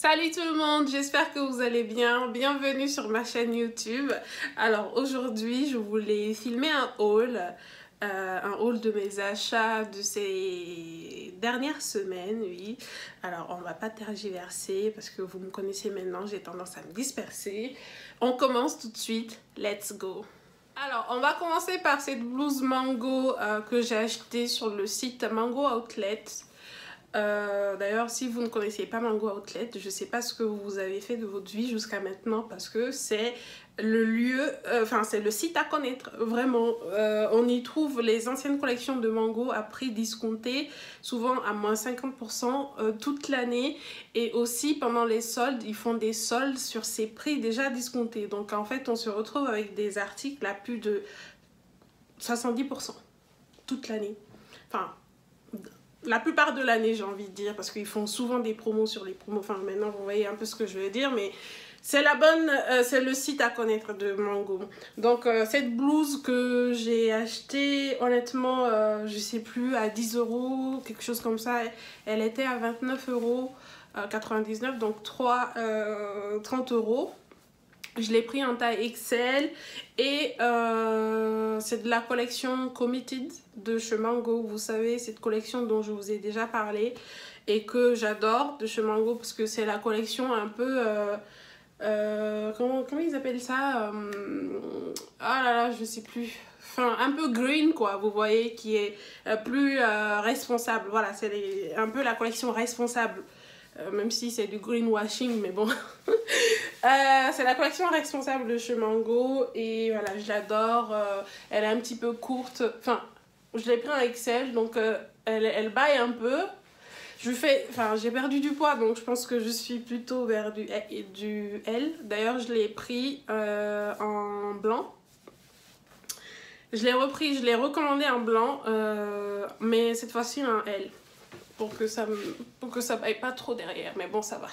Salut tout le monde, j'espère que vous allez bien. Bienvenue sur ma chaîne YouTube. Alors aujourd'hui, je voulais filmer un haul de mes achats de ces dernières semaines, oui. Alors on va pas tergiverser parce que vous me connaissez maintenant, j'ai tendance à me disperser. On commence tout de suite, let's go. Alors on va commencer par cette blouse Mango que j'ai achetée sur le site Mango Outlet. D'ailleurs, si vous ne connaissez pas Mango Outlet, je ne sais pas ce que vous avez fait de votre vie jusqu'à maintenant parce que c'est le lieu, c'est le site à connaître, vraiment. On y trouve les anciennes collections de Mango à prix discounté, souvent à moins 50% toute l'année. Et aussi pendant les soldes, ils font des soldes sur ces prix déjà discountés. Donc en fait, on se retrouve avec des articles à plus de 70% toute l'année. Enfin, la plupart de l'année, j'ai envie de dire, parce qu'ils font souvent des promos sur les promos. Enfin, maintenant, vous voyez un peu ce que je veux dire, mais c'est c'est le site à connaître de Mango. Donc, cette blouse que j'ai achetée, honnêtement, je sais plus, à 10 €, quelque chose comme ça, elle était à 29,99 €, donc 30 €. Je l'ai pris en taille XL et c'est de la collection Committed de chez Mango. Vous savez, cette collection dont je vous ai déjà parlé et que j'adore de chez Mango parce que c'est la collection un peu... comment ils appellent ça ah là là, je sais plus. Enfin, un peu green quoi, vous voyez, qui est plus responsable. Voilà, c'est un peu la collection responsable. Même si c'est du greenwashing, mais bon. C'est la collection responsable de chez Mango et voilà, je l'adore. Elle est un petit peu courte. Enfin, je l'ai pris en XL, donc elle baille un peu. J'ai perdu du poids, donc je pense que je suis plutôt vers du L. D'ailleurs, je l'ai pris en blanc. Je l'ai recommandé en blanc, mais cette fois-ci en L. Pour que ça baille pas trop derrière. Mais bon, ça va,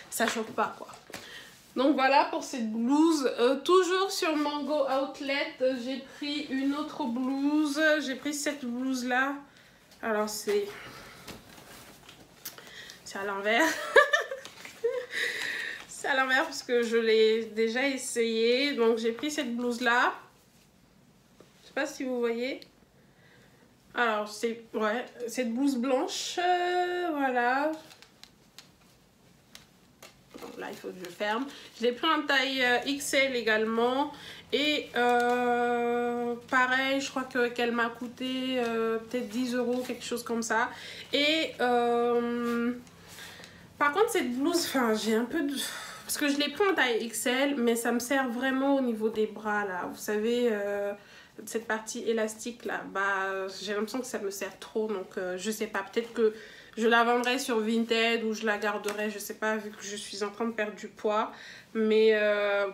ça choque pas quoi. Donc voilà pour cette blouse. Toujours sur Mango Outlet, j'ai pris une autre blouse. J'ai pris cette blouse là. Alors c'est à l'envers. C'est à l'envers parce que je l'ai déjà essayé. Donc j'ai pris cette blouse là. Je sais pas si vous voyez. Alors c'est cette blouse blanche. Voilà. Là il faut que je ferme. Je l'ai pris en taille XL également et pareil, je crois qu'elle m'a coûté peut-être 10 €, quelque chose comme ça. Et par contre cette blouse, j'ai un peu de... parce que je l'ai pris en taille XL, mais ça me sert vraiment au niveau des bras là, vous savez, cette partie élastique là, j'ai l'impression que ça me sert trop, donc je sais pas, peut-être que je la vendrai sur Vinted ou je la garderai, je sais pas, vu que je suis en train de perdre du poids. Mais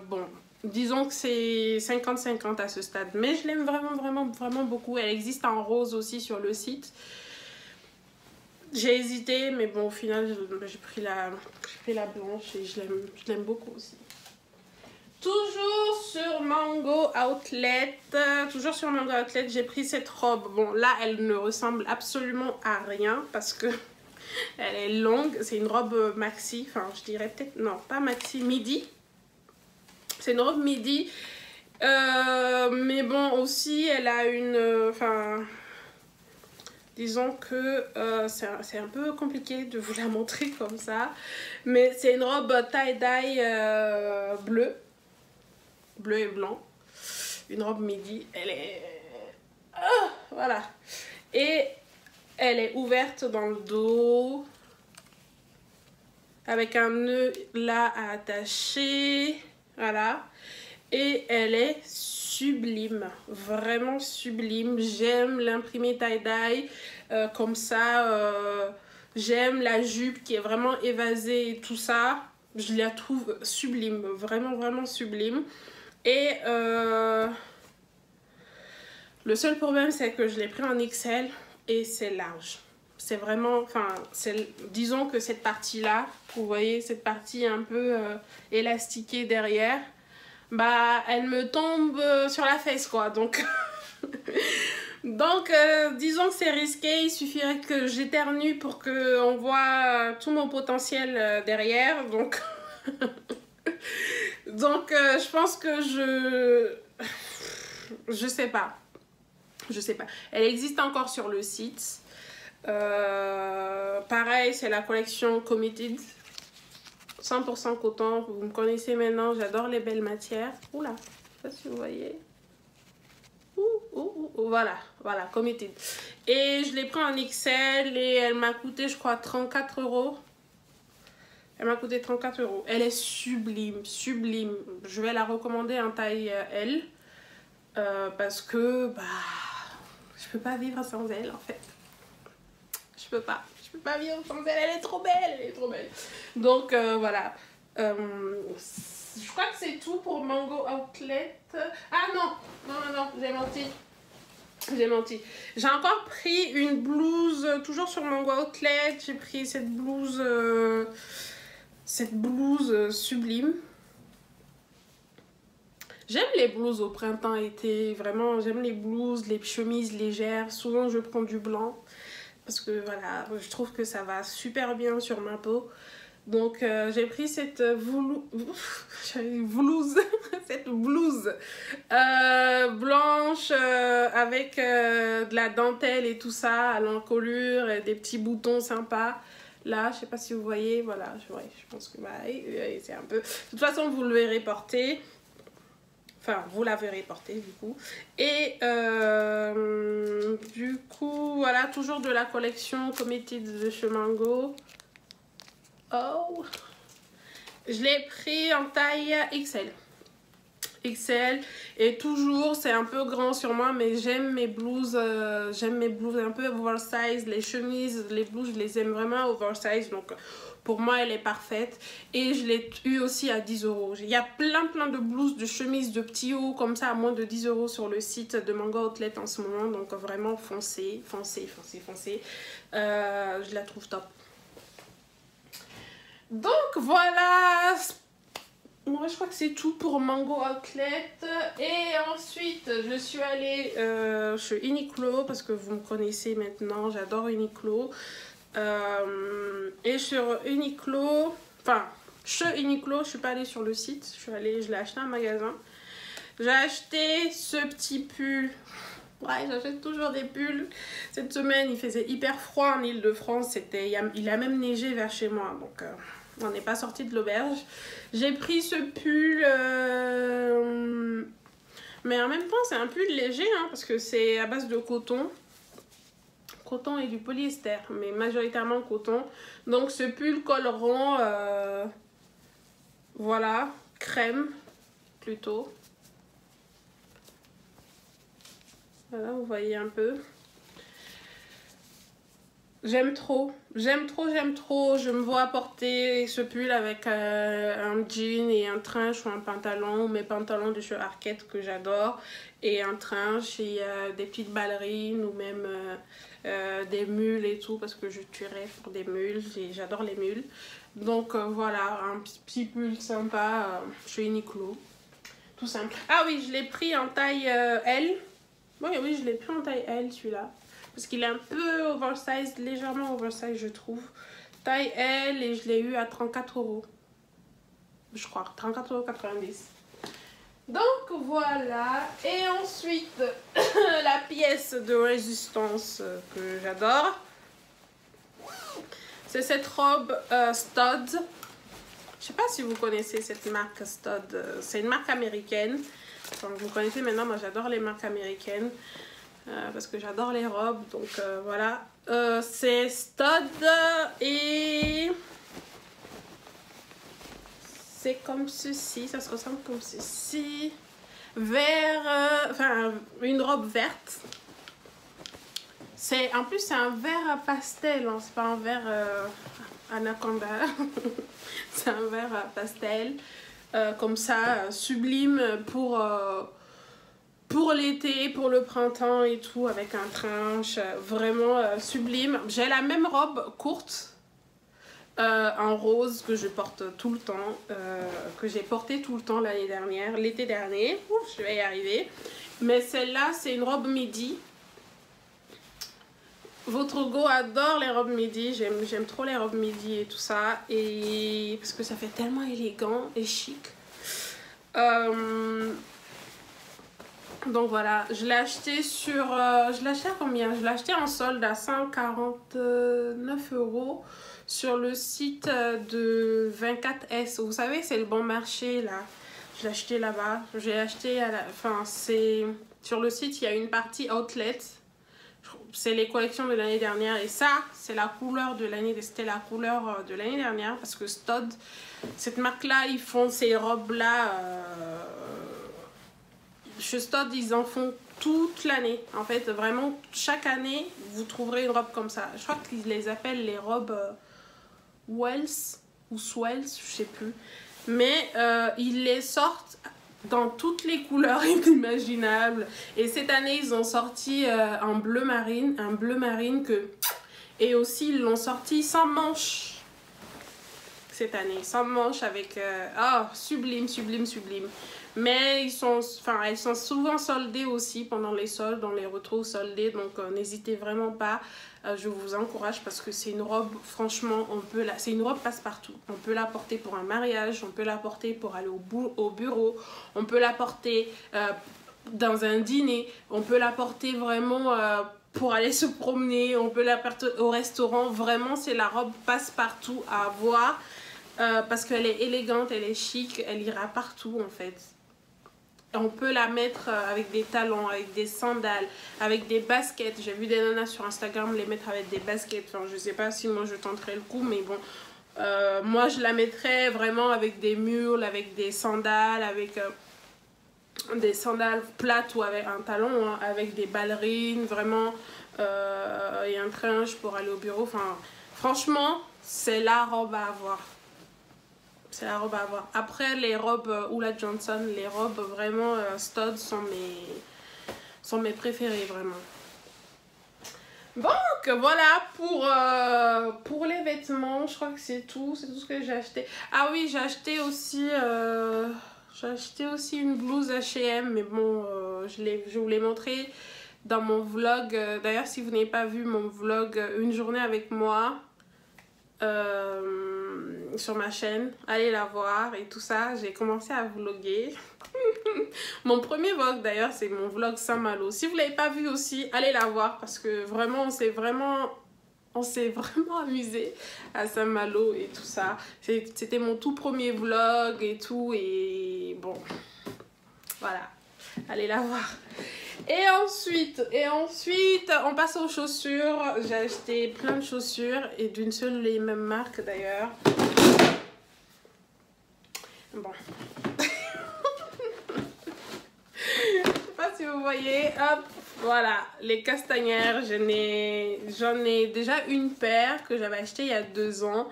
bon, disons que c'est 50-50 à ce stade. Mais je l'aime vraiment beaucoup. Elle existe en rose aussi sur le site. J'ai hésité, mais bon, au final, j'ai pris la blanche et je l'aime beaucoup aussi. Toujours sur Mango Outlet, j'ai pris cette robe. Bon, là, elle ne ressemble absolument à rien parce que elle est longue. C'est une robe maxi, enfin, je dirais peut-être, non, pas maxi, midi. C'est une robe midi. Mais bon, aussi, elle a une... disons que c'est un peu compliqué de vous la montrer comme ça. Mais c'est une robe tie-dye bleue et blanc, une robe midi. Elle est voilà, et elle est ouverte dans le dos avec un nœud là à attacher, voilà, et elle est sublime, vraiment sublime. J'aime l'imprimé tie-dye comme ça. J'aime la jupe qui est vraiment évasée et tout ça. Je la trouve sublime, vraiment sublime. Et le seul problème, c'est que je l'ai pris en XL et c'est large. C'est vraiment, disons que cette partie-là, vous voyez, cette partie un peu élastiquée derrière, elle me tombe sur la fesse, quoi. Donc, Donc, disons que c'est risqué. Il suffirait que j'éternue pour qu'on voit tout mon potentiel derrière. Donc, je pense que je sais pas. Je sais pas. Elle existe encore sur le site. Pareil, c'est la collection Committed. 100% coton. Vous me connaissez maintenant. J'adore les belles matières. Oula, je sais pas si vous voyez. Voilà, voilà, Committed. Et je l'ai pris en XL et elle m'a coûté, je crois, 34 euros. Elle m'a coûté 34 euros. Elle est sublime, sublime. Je vais la recommander en taille L. Parce que, bah, je peux pas vivre sans elle, en fait. Je peux pas vivre sans elle. Elle est trop belle, elle est trop belle. Donc, voilà. Je crois que c'est tout pour Mango Outlet. Ah non, j'ai menti. J'ai menti. J'ai encore pris une blouse, toujours sur Mango Outlet. J'ai pris cette blouse sublime. J'aime les blouses au printemps-été, vraiment, j'aime les blouses, les chemises légères. Souvent, je prends du blanc parce que voilà, je trouve que ça va super bien sur ma peau. Donc, j'ai pris cette blouse, cette blouse blanche avec de la dentelle et tout ça, à l'encolure et des petits boutons sympas. Là, je sais pas si vous voyez, voilà, je pense que bah, c'est un peu... De toute façon, vous le verrez porter. Enfin, vous la verrez porter du coup. Et du coup, voilà, toujours de la collection Committed de chez Mango. Oh, je l'ai pris en taille XL. XL. Et toujours, c'est un peu grand sur moi, mais j'aime mes blouses un peu oversize. Les chemises, les blouses, je les aime vraiment oversize. Donc, pour moi, elle est parfaite. Et je l'ai eu aussi à 10 euros. Il y a plein de blouses, de chemises, de petits hauts comme ça à moins de 10 euros sur le site de Mango Outlet en ce moment. Donc, vraiment, foncez. Je la trouve top. Donc voilà, moi je crois que c'est tout pour Mango Outlet. Et ensuite je suis allée chez Uniqlo parce que vous me connaissez maintenant, j'adore Uniqlo. Et sur Uniqlo, enfin chez Uniqlo, je suis pas allée sur le site, je l'ai acheté en magasin. J'ai acheté ce petit pull. Ouais, j'achète toujours des pulls. Cette semaine, il faisait hyper froid en Île-de-France. Il a même neigé vers chez moi. Donc, on n'est pas sorti de l'auberge. J'ai pris ce pull. Mais en même temps, c'est un pull léger. Hein, parce que c'est à base de coton. Coton et du polyester. Mais majoritairement coton. Donc, ce pull col rond. Voilà. Crème. Plutôt. Voilà, vous voyez un peu. J'aime trop. Je me vois porter ce pull avec un jean et un trench ou un pantalon. Mes pantalons de chez Arket que j'adore. Et un trench et des petites ballerines ou même des mules et tout. Parce que je tuerais pour des mules. J'adore les mules. Donc voilà, un petit pull sympa chez Uniqlo. Tout simple. Ah oui, je l'ai pris en taille L. Oui, je l'ai pris en taille L celui-là. Parce qu'il est un peu oversize, légèrement oversize je trouve. Taille L et je l'ai eu à 34 euros. Je crois, 34,90 €. Donc voilà. Et ensuite, la pièce de résistance que j'adore. C'est cette robe Stud. Je sais pas si vous connaissez cette marque Stud. C'est une marque américaine. Donc vous connaissez maintenant, moi j'adore les marques américaines parce que j'adore les robes. Donc voilà, c'est Stud et c'est comme ceci, ça se ressemble comme ceci. Vert, enfin une robe verte. En plus c'est un vert pastel, hein, c'est pas un vert anaconda. C'est un vert pastel. Comme ça, sublime pour l'été, pour le printemps et tout, avec un trench, vraiment sublime. J'ai la même robe courte en rose que je porte tout le temps, que j'ai portée tout le temps l'année dernière, l'été dernier. Ouf, je vais y arriver. Mais celle-là, c'est une robe midi. Votre go adore les robes midi, j'aime trop les robes midi et tout ça, et parce que ça fait tellement élégant et chic. Donc voilà, je l'ai acheté sur... je l'ai acheté à combien? Je l'ai acheté en solde à 149 € sur le site de 24S. Vous savez, c'est le bon marché là. Je l'ai acheté là-bas. J'ai acheté à la... Enfin, c'est... Sur le site, il y a une partie outlet. C'est les collections de l'année dernière. Et ça, c'est la couleur de l'année... C'était la couleur de l'année dernière. Parce que Stud, cette marque-là, ils font ces robes-là... Chez Stud, ils en font toute l'année. En fait, vraiment, chaque année, vous trouverez une robe comme ça. Je crois qu'ils les appellent les robes Wells ou Swells, je sais plus. Mais ils les sortent dans toutes les couleurs imaginables. Et cette année, ils ont sorti un bleu marine que... Et aussi, ils l'ont sorti sans manches. Cette année, sans manches avec... Oh, sublime, sublime, sublime. Mais elles sont souvent soldées aussi pendant les soldes, on les retrouve soldées, donc n'hésitez vraiment pas, je vous encourage parce que c'est une robe, franchement, c'est une robe passe-partout. On peut la porter pour un mariage, on peut la porter pour aller au bureau, on peut la porter dans un dîner, on peut la porter vraiment pour aller se promener, on peut la porter au restaurant. Vraiment, c'est la robe passe-partout à avoir. Parce qu'elle est élégante, elle est chic, elle ira partout en fait. On peut la mettre avec des talons, avec des sandales, avec des baskets. J'ai vu des nanas sur Instagram les mettre avec des baskets. Enfin, je sais pas si moi je tenterai le coup, mais bon. Moi, je la mettrais vraiment avec des mules, avec des sandales, avec des sandales plates ou avec un talon, hein, avec des ballerines, vraiment. Et un trench pour aller au bureau. Enfin, franchement, c'est la robe à avoir. C'est la robe à avoir. Après, les robes Ulla Johnson, les robes vraiment Stud sont mes préférées, vraiment. Donc, voilà pour les vêtements. Je crois que c'est tout. C'est tout ce que j'ai acheté. Ah oui, j'ai acheté aussi une blouse H&M. Mais bon, je vous l'ai montré dans mon vlog. D'ailleurs, si vous n'avez pas vu mon vlog Une journée avec moi... sur ma chaîne, allez la voir et tout ça. J'ai commencé à vlogger. Mon premier vlog d'ailleurs, c'est mon vlog Saint-Malo. Si vous ne l'avez pas vu aussi, allez la voir parce que vraiment, on s'est vraiment amusé à Saint-Malo et tout ça. C'était mon tout premier vlog et tout, et bon, voilà, allez la voir. Et ensuite, on passe aux chaussures. J'ai acheté plein de chaussures et d'une seule et même marque d'ailleurs. Bon. Je sais pas si vous voyez. Hop, voilà, les Castagnères. J'en ai déjà une paire que j'avais achetée il y a 2 ans.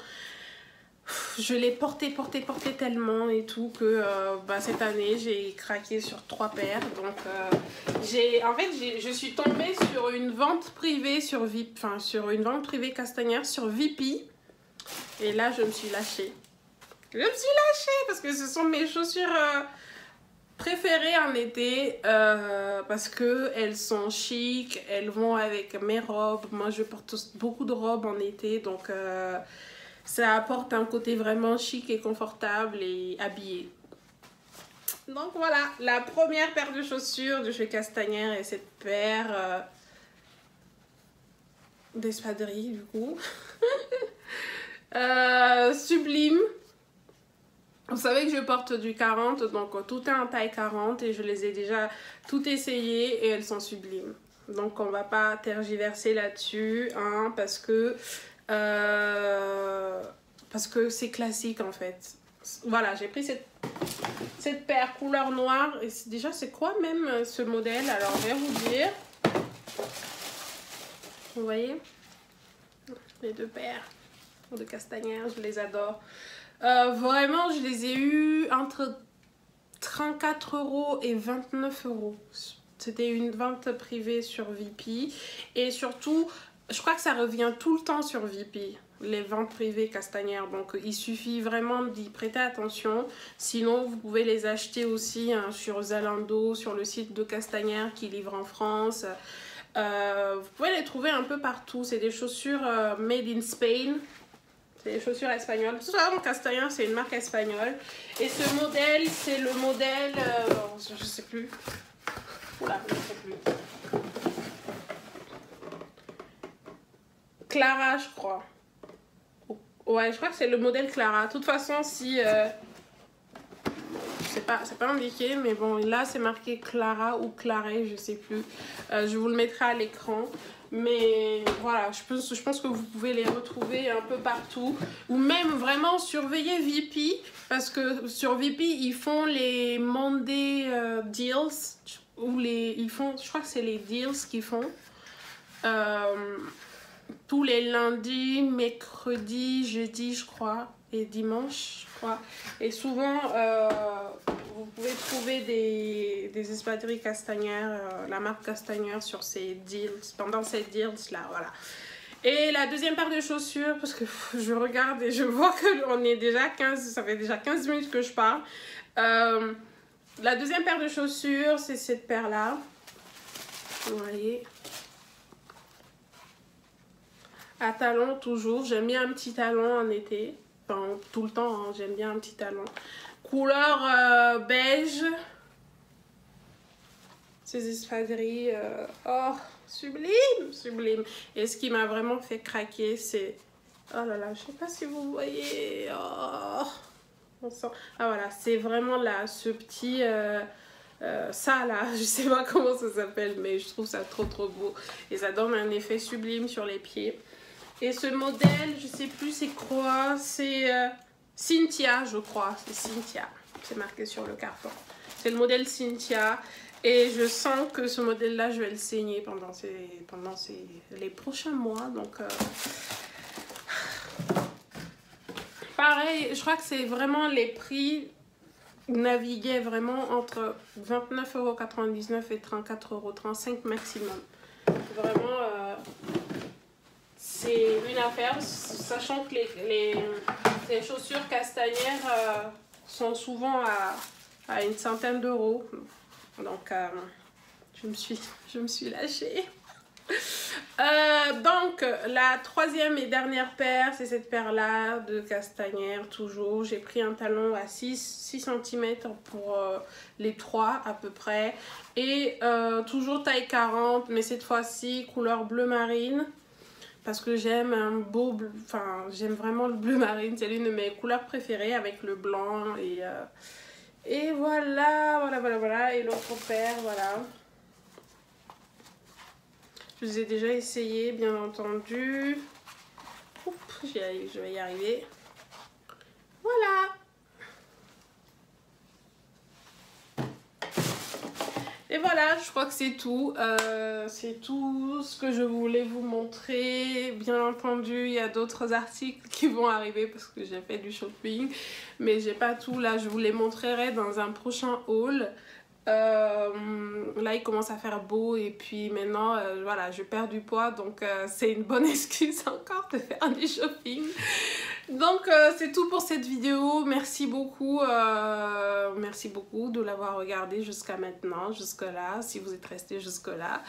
Je l'ai porté tellement et tout que cette année j'ai craqué sur 3 paires. Donc je suis tombée sur une vente privée sur une vente privée Castagnère sur Vipi. Et là je me suis lâchée. Parce que ce sont mes chaussures préférées en été parce que elles sont chic, elles vont avec mes robes. Moi je porte beaucoup de robes en été, donc ça apporte un côté vraiment chic et confortable et habillé. Donc voilà, la première paire de chaussures de chez Castagnère est cette paire d'espadrilles du coup. Sublime. Vous savez que je porte du 40, donc tout est en taille 40 et je les ai déjà toutes essayées et elles sont sublimes. Donc on va pas tergiverser là-dessus, hein, parce que c'est classique en fait. Voilà, j'ai pris cette paire couleur noire. Et déjà, c'est quoi même ce modèle? Alors, je vais vous dire. Vous voyez? Les 2 paires de Castagnères, je les adore. Vraiment, je les ai eues entre 34 € et 29 €. C'était une vente privée sur Vipi. Et surtout, je crois que ça revient tout le temps sur Vipi, les ventes privées Castagnères. Donc, il suffit vraiment d'y prêter attention. Sinon, vous pouvez les acheter aussi hein, sur Zalando, sur le site de Castagnères qui livre en France. Vous pouvez les trouver un peu partout. C'est des chaussures made in Spain. C'est des chaussures espagnoles. Tout ça, Castañer, c'est une marque espagnole. Et ce modèle, c'est le modèle... je sais plus. Oula, je sais plus. Clara, je crois. Ouais, je crois que c'est le modèle Clara. De toute façon, si... c'est pas indiqué, mais bon, là, c'est marqué Clara ou Claré, je sais plus. Je vous le mettrai à l'écran. Mais voilà, je pense que vous pouvez les retrouver un peu partout. Ou même vraiment surveiller VP. Parce que sur VP, ils font les Monday deals. Ou ils font, je crois que c'est les deals qu'ils font. Tous les lundis, mercredis, jeudi, je crois. Et dimanche, je crois. Et souvent, vous pouvez trouver des espadrilles Castañer, la marque Castañer sur ces deals, pendant ces deals-là, voilà. Et la deuxième paire de chaussures, parce que je regarde et je vois qu'on est déjà 15, ça fait déjà 15 minutes que je parle. La deuxième paire de chaussures, c'est cette paire-là. Vous voyez. À talons toujours, j'aime bien un petit talon en été. Enfin, tout le temps, hein, j'aime bien un petit talon. Couleur beige. Ces espadrilles. Oh, sublime, sublime. Et ce qui m'a vraiment fait craquer, c'est... Oh là là, je sais pas si vous voyez. Oh, on sent... Ah voilà, c'est vraiment là, ce petit... ça là, je sais pas comment ça s'appelle, mais je trouve ça trop beau. Et ça donne un effet sublime sur les pieds. Et ce modèle, je sais plus c'est quoi, c'est Cynthia, je crois, c'est Cynthia, c'est marqué sur le carton. C'est le modèle Cynthia et je sens que ce modèle-là, je vais le saigner pendant les prochains mois. Donc, pareil, je crois que c'est vraiment les prix naviguaient vraiment entre 29,99 € et 34,35 € maximum. Vraiment... c'est une affaire, sachant que les chaussures Castañer sont souvent à une centaine d'euros. Donc, je me suis lâchée. Donc, la troisième et dernière paire, c'est cette paire-là de Castañer, toujours. J'ai pris un talon à 6 cm pour les trois à peu près. Et toujours taille 40, mais cette fois-ci, couleur bleu marine. Parce que j'aime un beau bleu, enfin j'aime vraiment le bleu marine, c'est l'une de mes couleurs préférées avec le blanc et voilà. Et l'autre paire, voilà. Je vous ai déjà essayé, bien entendu. Oups, je vais y arriver. Voilà. Et voilà, je crois que c'est tout. C'est tout ce que je voulais vous montrer. Bien entendu, il y a d'autres articles qui vont arriver parce que j'ai fait du shopping. Mais j'ai pas tout là, je vous les montrerai dans un prochain haul. Là, il commence à faire beau et puis maintenant, voilà, je perds du poids. Donc, c'est une bonne excuse encore de faire du shopping. Donc c'est tout pour cette vidéo, merci beaucoup de l'avoir regardé jusqu'à maintenant, jusque là, si vous êtes resté jusque là.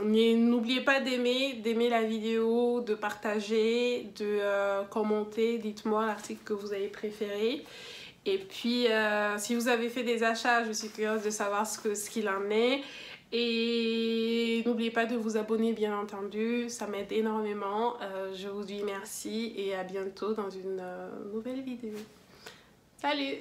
N'oubliez pas d'aimer la vidéo, de partager, de commenter, dites-moi l'article que vous avez préféré. Et puis si vous avez fait des achats, je suis curieuse de savoir ce qu'il en est. Et n'oubliez pas de vous abonner bien entendu, ça m'aide énormément. Je vous dis merci et à bientôt dans une nouvelle vidéo. Salut!